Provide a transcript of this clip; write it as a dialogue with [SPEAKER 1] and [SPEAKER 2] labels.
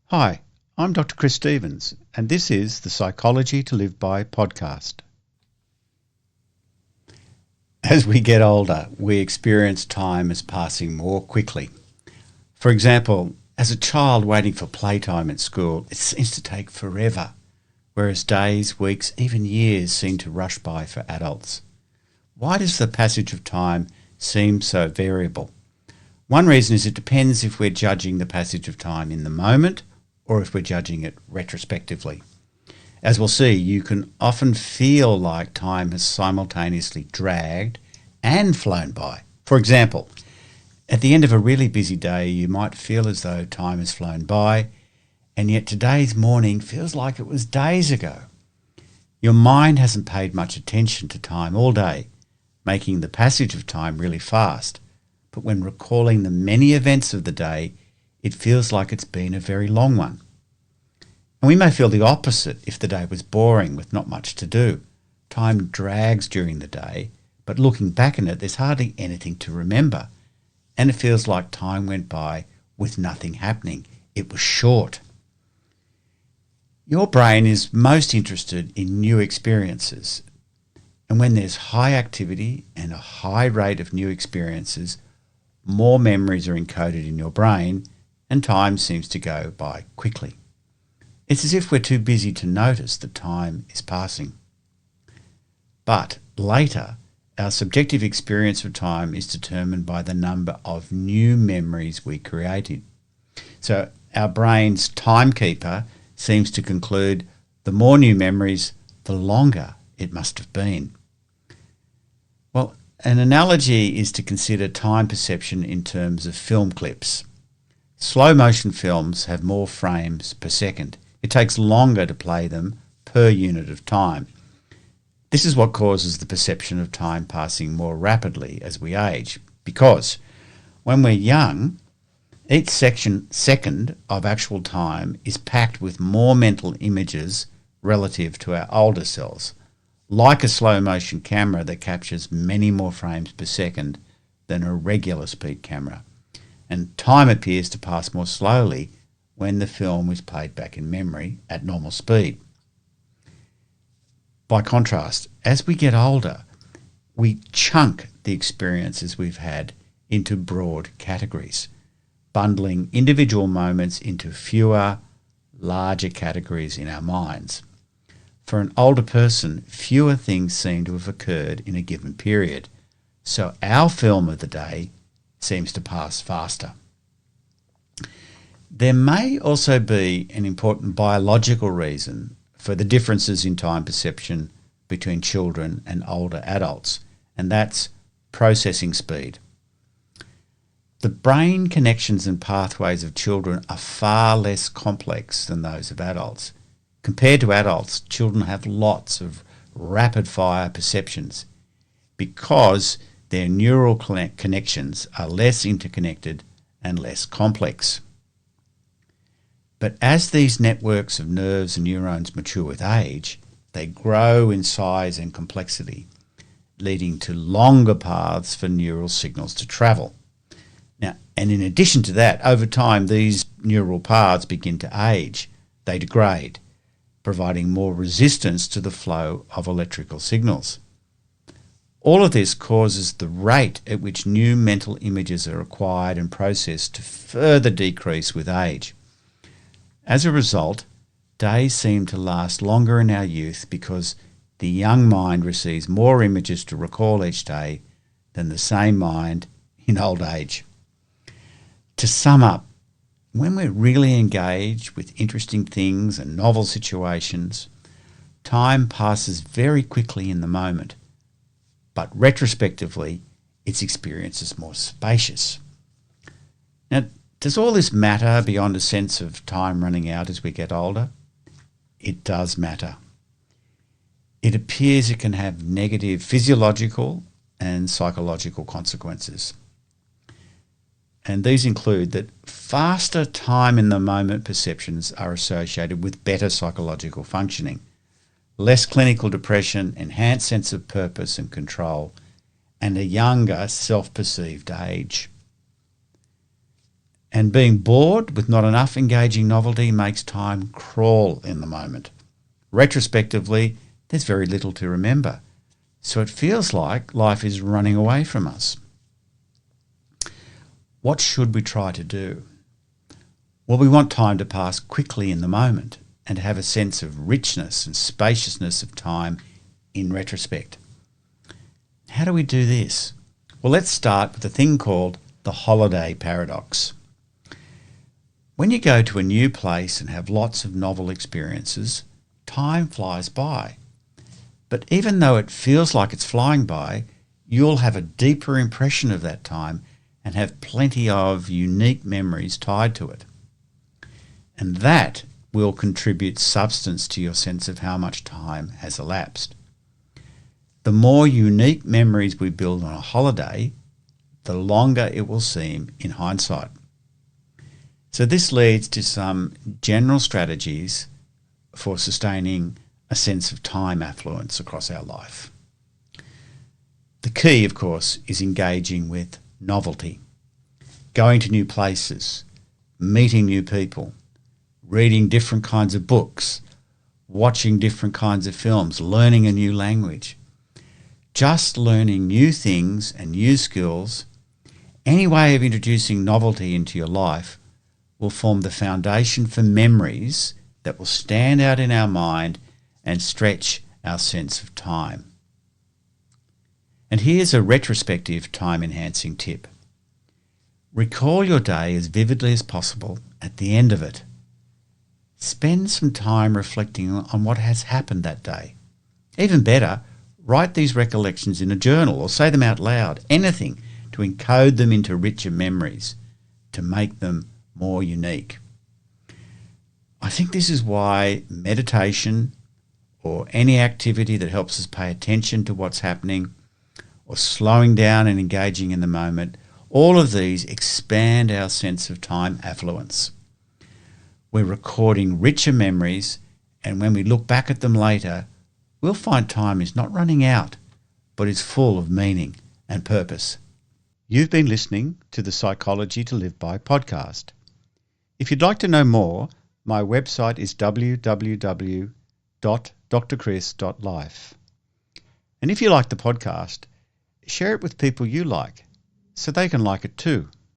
[SPEAKER 1] Hi, I'm Dr. Chris Stevens, and this is the Psychology to Live By podcast. As we get older, we experience time as passing more quickly. For example, as a child waiting for playtime at school, it seems to take forever, whereas days, weeks, even years seem to rush by for adults. Why does the passage of time seem so variable? One reason is it depends if we're judging the passage of time in the moment or if we're judging it retrospectively. As we'll see, you can often feel like time has simultaneously dragged and flown by. For example, at the end of a really busy day, you might feel as though time has flown by, and yet today's morning feels like it was days ago. Your mind hasn't paid much attention to time all day, making the passage of time really fast. But when recalling the many events of the day, it feels like it's been a very long one. And we may feel the opposite if the day was boring with not much to do. Time drags during the day, but looking back on it, there's hardly anything to remember. And it feels like time went by with nothing happening. It was short. Your brain is most interested in new experiences. And when there's high activity and a high rate of new experiences, more memories are encoded in your brain and time seems to go by quickly. It's as if we're too busy to notice that time is passing. But later, our subjective experience of time is determined by the number of new memories we created. So our brain's timekeeper seems to conclude the more new memories, the longer it must have been. Well, an analogy is to consider time perception in terms of film clips. Slow motion films have more frames per second. It takes longer to play them per unit of time. This is what causes the perception of time passing more rapidly as we age, because when we're young, each second of actual time is packed with more mental images relative to our older selves, like a slow motion camera that captures many more frames per second than a regular speed camera. And time appears to pass more slowly when the film is played back in memory at normal speed. By contrast, as we get older, we chunk the experiences we've had into broad categories, bundling individual moments into fewer, larger categories in our minds. For an older person, fewer things seem to have occurred in a given period, so our film of the day seems to pass faster. There may also be an important biological reason for the differences in time perception between children and older adults, and that's processing speed. The brain connections and pathways of children are far less complex than those of adults. Compared to adults, children have lots of rapid-fire perceptions because their neural connections are less interconnected and less complex. But as these networks of nerves and neurons mature with age, they grow in size and complexity, leading to longer paths for neural signals to travel. Now, and in addition to that, over time, these neural paths begin to age. They degrade, providing more resistance to the flow of electrical signals. All of this causes the rate at which new mental images are acquired and processed to further decrease with age. As a result, days seem to last longer in our youth because the young mind receives more images to recall each day than the same mind in old age. To sum up, when we're really engaged with interesting things and novel situations, time passes very quickly in the moment, but retrospectively, its experience is more spacious. Now, does all this matter beyond a sense of time running out as we get older? It does matter. It appears it can have negative physiological and psychological consequences. And these include that faster time in the moment perceptions are associated with better psychological functioning, less clinical depression, enhanced sense of purpose and control, and a younger self-perceived age. And being bored with not enough engaging novelty makes time crawl in the moment. Retrospectively, there's very little to remember, so it feels like life is running away from us. What should we try to do? Well, we want time to pass quickly in the moment and have a sense of richness and spaciousness of time in retrospect. How do we do this? Well, let's start with a thing called the holiday paradox. When you go to a new place and have lots of novel experiences, time flies by. But even though it feels like it's flying by, you'll have a deeper impression of that time and have plenty of unique memories tied to it. And that will contribute substance to your sense of how much time has elapsed. The more unique memories we build on a holiday, the longer it will seem in hindsight. So this leads to some general strategies for sustaining a sense of time affluence across our life. The key, of course, is engaging with novelty, going to new places, meeting new people, reading different kinds of books, watching different kinds of films, learning a new language. Just learning new things and new skills, any way of introducing novelty into your life, will form the foundation for memories that will stand out in our mind and stretch our sense of time. And here's a retrospective time-enhancing tip. Recall your day as vividly as possible at the end of it. Spend some time reflecting on what has happened that day. Even better, write these recollections in a journal or say them out loud, anything to encode them into richer memories, to make them more unique. I think this is why meditation or any activity that helps us pay attention to what's happening or slowing down and engaging in the moment, all of these expand our sense of time affluence. We're recording richer memories, and when we look back at them later, we'll find time is not running out, but is full of meaning and purpose. You've been listening to the Psychology to Live By podcast. If you'd like to know more, my website is www.drchris.life. And if you like the podcast, share it with people you like so they can like it too.